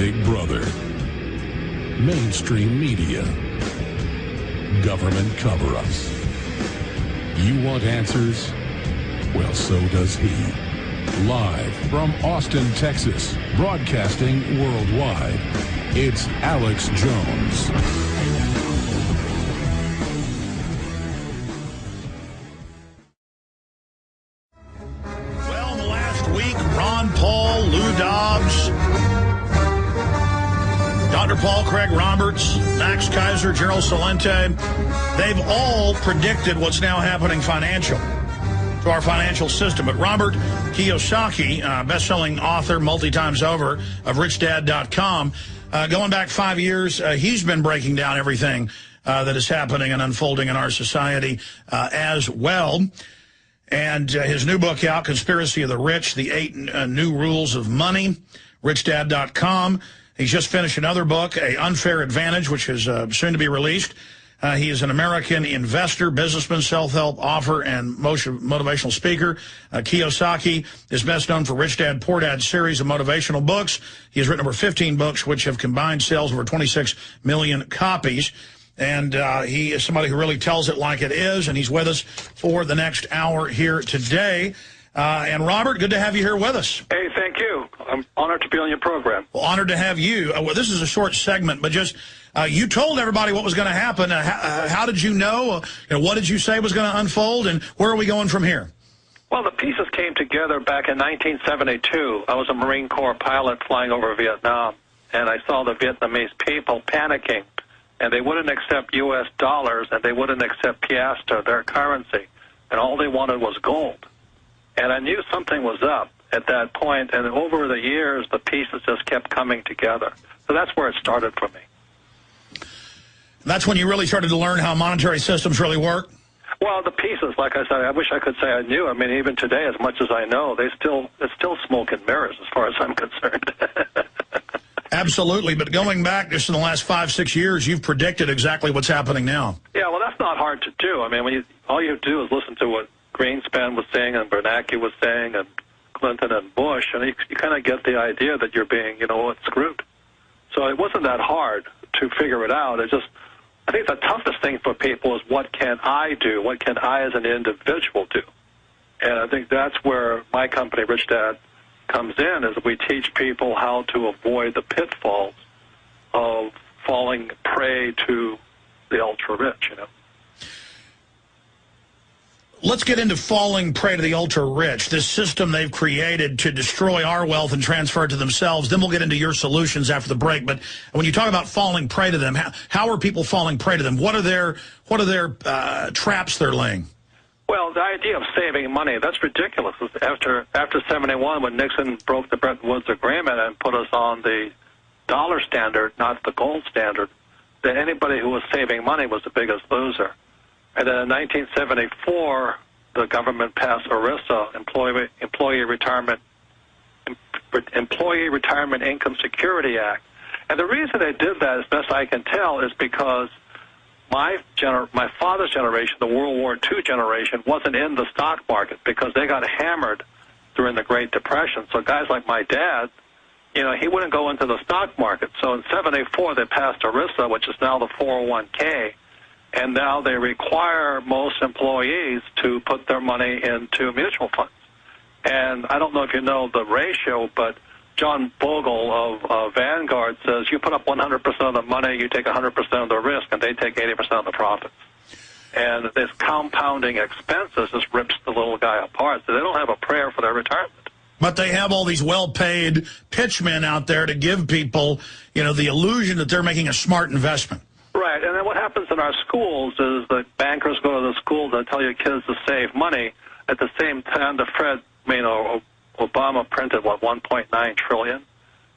Big Brother, mainstream media, government cover-ups. You want answers? Well, so does he. Live from Austin, Texas, broadcasting worldwide, it's Alex Jones. Well, in the last week, Ron Paul, Lou Dobbs, Dr. Paul Craig Roberts, Max Kaiser, Gerald Celente, they've all predicted what's now happening to our financial system. But Robert Kiyosaki, best-selling author multi times over of RichDad.com, going back 5 years, he's been breaking down everything that is happening and unfolding in our society as well. And his new book out, Conspiracy of the Rich, The 8 New Rules of Money, RichDad.com. He's just finished another book, A Unfair Advantage, which is soon to be released. He is an American investor, businessman, self-help author, and motivational speaker. Kiyosaki is best known for Rich Dad, Poor Dad series of motivational books. He has written over 15 books, which have combined sales over 26 million copies. And he is somebody who really tells it like it is, and he's with us for the next hour here today. And Robert, good to have you here with us. Hey, thank you. I'm honored to be on your program. Well, honored to have you. Well, this is a short segment, but just you told everybody what was going to happen. How did you know? What did you say was going to unfold, and where are we going from here? Well, the pieces came together back in 1972. I was a Marine Corps pilot flying over Vietnam, and I saw the Vietnamese people panicking, and they wouldn't accept U.S. dollars, and they wouldn't accept piastre, their currency, and all they wanted was gold. And I knew something was up at that point, and over the years, the pieces just kept coming together. So that's where it started for me. That's when you really started to learn how monetary systems really work? Well, the pieces, like I said, I wish I could say I knew. I mean, even today, as much as I know, it's still smoke and mirrors as far as I'm concerned. Absolutely, but going back just in the last 5, 6 years, you've predicted exactly what's happening now. Yeah, well, that's not hard to do. I mean, all you do is listen to what Greenspan was saying and Bernanke was saying and Clinton and Bush, and you kind of get the idea that you're being, screwed. So it wasn't that hard to figure it out. I think the toughest thing for people is what can I do? What can I as an individual do? And I think that's where my company, Rich Dad, comes in, is we teach people how to avoid the pitfalls of falling prey to the ultra-rich, Let's get into falling prey to the ultra-rich, this system they've created to destroy our wealth and transfer it to themselves. Then we'll get into your solutions after the break. But when you talk about falling prey to them, how are people falling prey to them? What are their traps they're laying? Well, the idea of saving money, that's ridiculous. After 71, when Nixon broke the Bretton Woods Agreement and put us on the dollar standard, not the gold standard, then anybody who was saving money was the biggest loser. And then in 1974, the government passed ERISA, Employee Retirement Income Security Act. And the reason they did that, as best I can tell, is because my father's generation, the World War II generation, wasn't in the stock market because they got hammered during the Great Depression. So guys like my dad, he wouldn't go into the stock market. So in 74, they passed ERISA, which is now the 401k. And now they require most employees to put their money into mutual funds. And I don't know if you know the ratio, but John Bogle of Vanguard says you put up 100% of the money, you take 100% of the risk, and they take 80% of the profits. And this compounding expenses just rips the little guy apart. So they don't have a prayer for their retirement. But they have all these well-paid pitchmen out there to give people, the illusion that they're making a smart investment. Right, and then what happens in our schools is the bankers go to the schools and tell your kids to save money. At the same time, Obama printed, $1.9 trillion?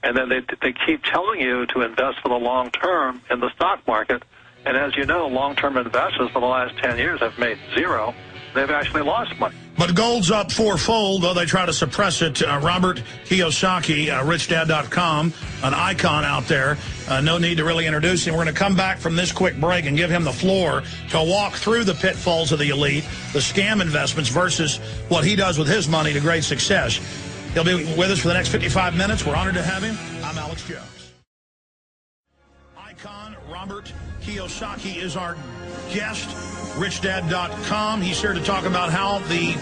And then they keep telling you to invest for the long term in the stock market. And as you know, long-term investors for the last 10 years have made zero. They've actually lost money. But gold's up fourfold, though they try to suppress it. Robert Kiyosaki, RichDad.com, an icon out there. No need to really introduce him. We're going to come back from this quick break and give him the floor to walk through the pitfalls of the elite, the scam investments versus what he does with his money to great success. He'll be with us for the next 55 minutes. We're honored to have him. I'm Alex Jones. Robert Kiyosaki is our guest, richdad.com. He's here to talk about how the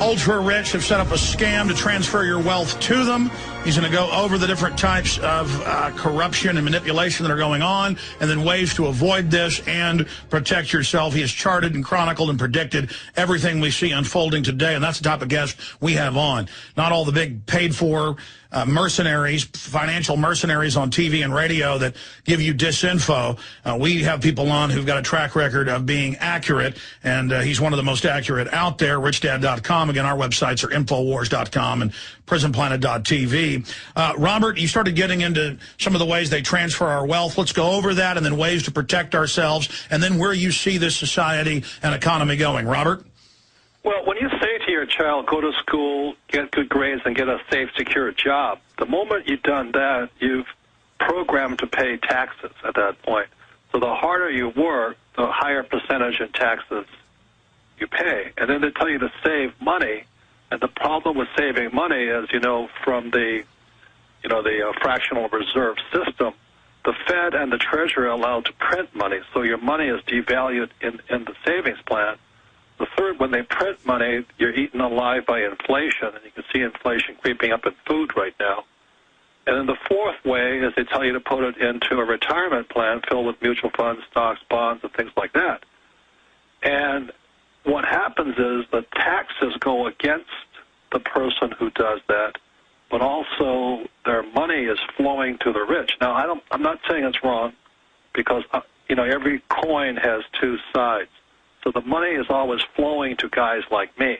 ultra-rich have set up a scam to transfer your wealth to them. He's going to go over the different types of corruption and manipulation that are going on, and then ways to avoid this and protect yourself. He has charted and chronicled and predicted everything we see unfolding today, and that's the type of guest we have on. Not all the big paid-for mercenaries, financial mercenaries on TV and radio that give you disinfo. We have people on who've got a track record of being accurate, and he's one of the most accurate out there, richdad.com. Again, our websites are infowars.com and prisonplanet.tv. Robert, you started getting into some of the ways they transfer our wealth. Let's go over that, and then ways to protect ourselves, and then where you see this society and economy going. Robert? Well, when you say to your child, go to school, get good grades, and get a safe, secure job, the moment you've done that, you've programmed to pay taxes at that point. So the harder you work, the higher percentage in taxes you pay. And then they tell you to save money. And the problem with saving money is, from the fractional reserve system, the Fed and the Treasury are allowed to print money. So your money is devalued in the savings plan. The third, when they print money, you're eaten alive by inflation, and you can see inflation creeping up in food right now. And then the fourth way is they tell you to put it into a retirement plan filled with mutual funds, stocks, bonds, and things like that. And what happens is the taxes go against the person who does that, but also their money is flowing to the rich. Now, I'm not saying it's wrong, because every coin has two sides. So the money is always flowing to guys like me.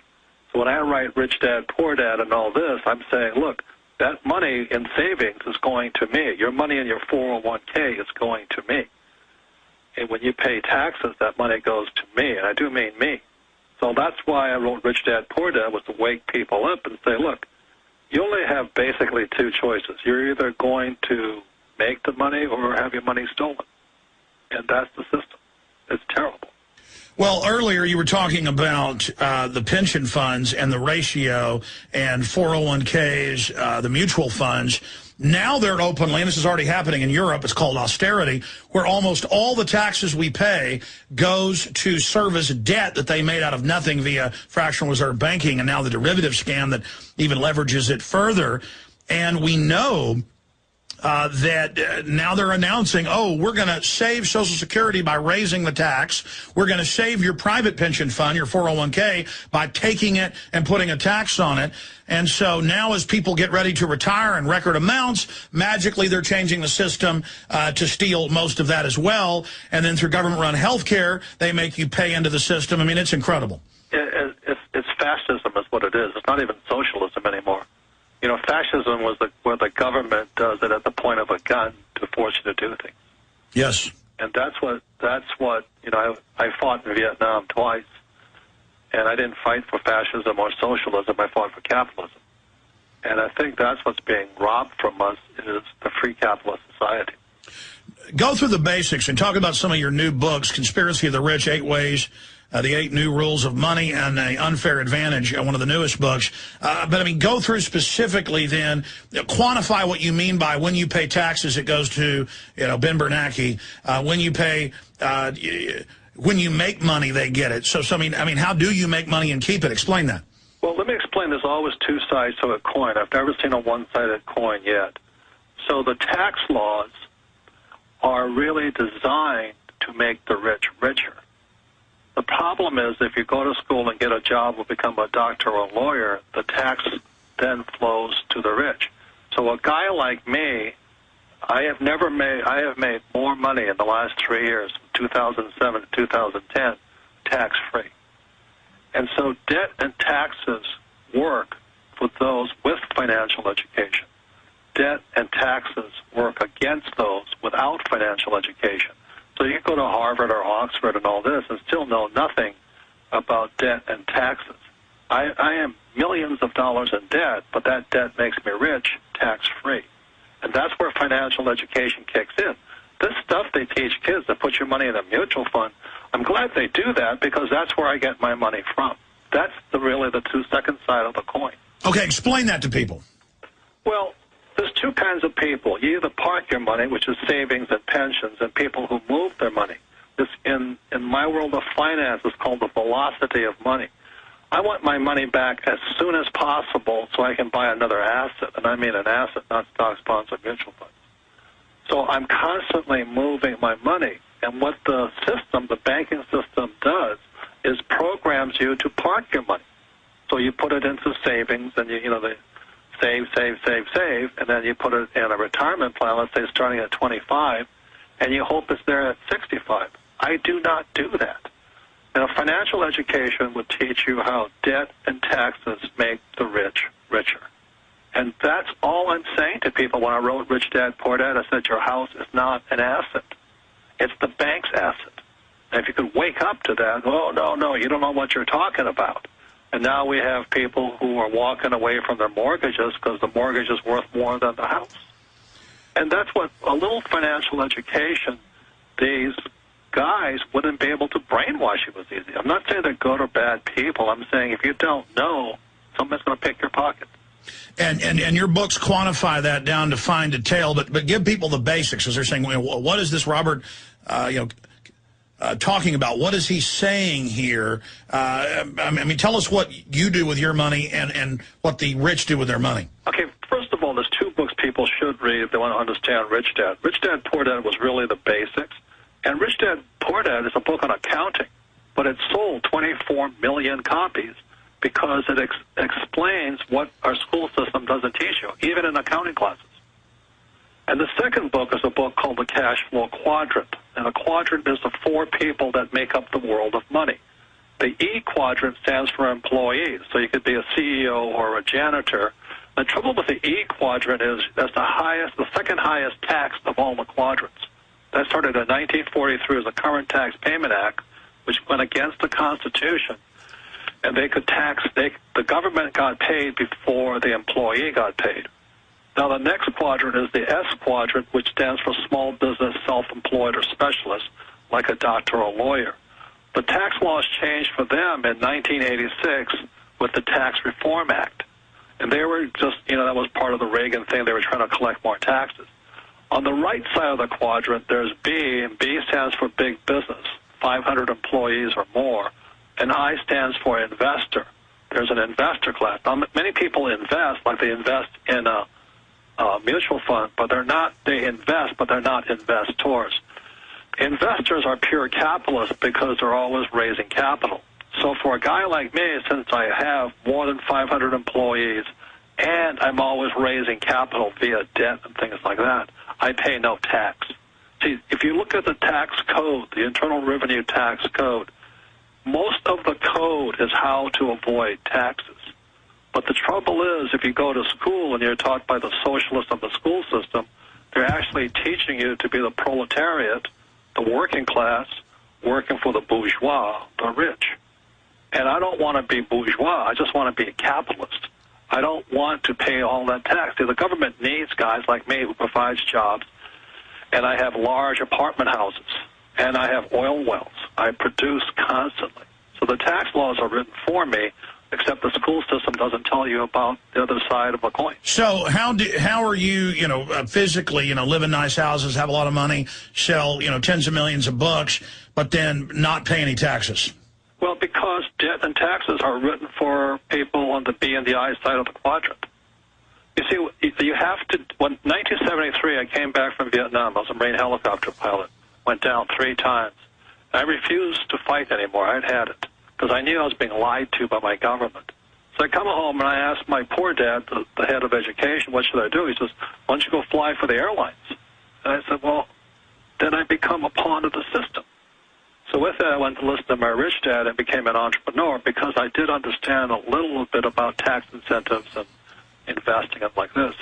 So when I write Rich Dad, Poor Dad and all this, I'm saying, look, that money in savings is going to me. Your money in your 401k is going to me. And when you pay taxes, that money goes to me, and I do mean me. So that's why I wrote Rich Dad, Poor Dad, was to wake people up and say, look, you only have basically two choices. You're either going to make the money or have your money stolen. And that's the system. It's terrible. Well, earlier you were talking about the pension funds and the ratio and 401ks, the mutual funds. Now they're openly, and this is already happening in Europe, it's called austerity, where almost all the taxes we pay goes to service debt that they made out of nothing via fractional reserve banking, and now the derivative scam that even leverages it further. And we know that now they're announcing, we're going to save Social Security by raising the tax. We're going to save your private pension fund, your 401k, by taking it and putting a tax on it. And so now as people get ready to retire in record amounts, magically they're changing the system to steal most of that as well. And then through government-run health care, they make you pay into the system. I mean, it's incredible. It's fascism is what it is. It's not even socialism anymore. Fascism was where the government does it at the point of a gun to force you to do things. Yes. And that's what I fought in Vietnam twice, and I didn't fight for fascism or socialism. I fought for capitalism. And I think that's what's being robbed from us is the free capitalist society. Go through the basics and talk about some of your new books, Conspiracy of the Rich, 8 Ways, the 8 New Rules of Money, and An Unfair Advantage, one of the newest books. But, I mean, go through specifically then, quantify what you mean by when you pay taxes, it goes to, Ben Bernanke. When you pay, when you make money, they get it. So, I mean, how do you make money and keep it? Explain that. Well, let me explain. There's always two sides to a coin. I've never seen a one-sided coin yet. So the tax laws are really designed to make the rich richer. The problem is if you go to school and get a job or become a doctor or a lawyer, the tax then flows to the rich. So a guy like me, I have made more money in the last 3 years, 2007 to 2010, tax-free. And so debt and taxes work for those with financial education. Debt and taxes work against those without financial education. So you can go to Harvard or Oxford and all this and still know nothing about debt and taxes. I am millions of dollars in debt, but that debt makes me rich, tax-free. And that's where financial education kicks in. This stuff they teach kids to put your money in a mutual fund, I'm glad they do that because that's where I get my money from. That's really the second side of the coin. Okay, explain that to people. Well, There's two kinds of people. You either park your money, which is savings and pensions, and people who move their money. This, in my world of finance, is called the velocity of money. I want my money back as soon as possible so I can buy another asset, and I mean an asset, not stocks, bonds, or mutual funds. So I'm constantly moving my money, and what the system, the banking system, does is programs you to park your money. So you put it into savings, and they save, and then you put it in a retirement plan, let's say starting at 25, and you hope it's there at 65. I do not do that. And a financial education would teach you how debt and taxes make the rich richer. And that's all I'm saying to people when I wrote Rich Dad, Poor Dad. I said, your house is not an asset. It's the bank's asset. And if you could wake up to that, oh, no, you don't know what you're talking about. And now we have people who are walking away from their mortgages because the mortgage is worth more than the house. And that's what a little financial education, these guys wouldn't be able to brainwash you as easy. I'm not saying they're good or bad people. I'm saying if you don't know, someone's going to pick your pocket. And your books quantify that down to fine detail, but give people the basics, as they're saying, what is this Robert, talking about? What is he saying here? I mean, tell us what you do with your money and what the rich do with their money. Okay, first of all, there's two books people should read if they want to understand Rich Dad. Rich Dad, Poor Dad was really the basics. And Rich Dad, Poor Dad is a book on accounting, but it sold 24 million copies because it explains what our school system doesn't teach you, even in accounting classes. And the second book is a book called The Cash Flow Quadrant. And a quadrant is the four people that make up the world of money. The E quadrant stands for employees, so you could be a CEO or a janitor. The trouble with the E quadrant is that's the second highest tax of all the quadrants. That started in 1943 as the Current Tax Payment Act, which went against the Constitution. And they could tax, the government got paid before the employee got paid. Now, the next quadrant is the S quadrant, which stands for small business, self-employed, or specialist, like a doctor or a lawyer. The tax laws changed for them in 1986 with the Tax Reform Act. And they were just, that was part of the Reagan thing. They were trying to collect more taxes. On the right side of the quadrant, there's B, and B stands for big business, 500 employees or more. And I stands for investor. There's an investor class. Now, many people invest, like they invest in a mutual fund, but they invest, but they're not investors. Investors are pure capitalists because they're always raising capital. So for a guy like me, since I have more than 500 employees and I'm always raising capital via debt and things like that, I pay no tax. See, if you look at the tax code, the Internal Revenue Tax Code, most of the code is how to avoid taxes. But the trouble is, if you go to school and you're taught by the socialists of the school system, they're actually teaching you to be the proletariat, the working class, working for the bourgeois, the rich. And I don't want to be bourgeois. I just want to be a capitalist. I don't want to pay all that tax. See, the government needs guys like me who provides jobs, and I have large apartment houses, and I have oil wells. I produce constantly. So the tax laws are written for me, except the school system doesn't tell you about the other side of a coin. So how are you, physically, live in nice houses, have a lot of money, sell, tens of millions of books, but then not pay any taxes? Well, because debt and taxes are written for people on the B and the I side of the quadrant. You see, you have to, when 1973, I came back from Vietnam. I was a Marine helicopter pilot, went down 3 times. I refused to fight anymore. I'd had it, because I knew I was being lied to by my government. So I come home and I asked my poor dad, the head of education, what should I do? He says, why don't you go fly for the airlines? And I said, well, then I become a pawn of the system. So with that, I went to listen to my rich dad and became an entrepreneur because I did understand a little bit about tax incentives and investing and like this.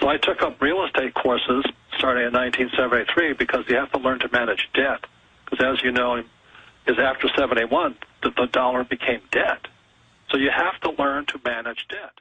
So I took up real estate courses starting in 1973 because you have to learn to manage debt. Because as you know, is after 71, the dollar became debt. So you have to learn to manage debt.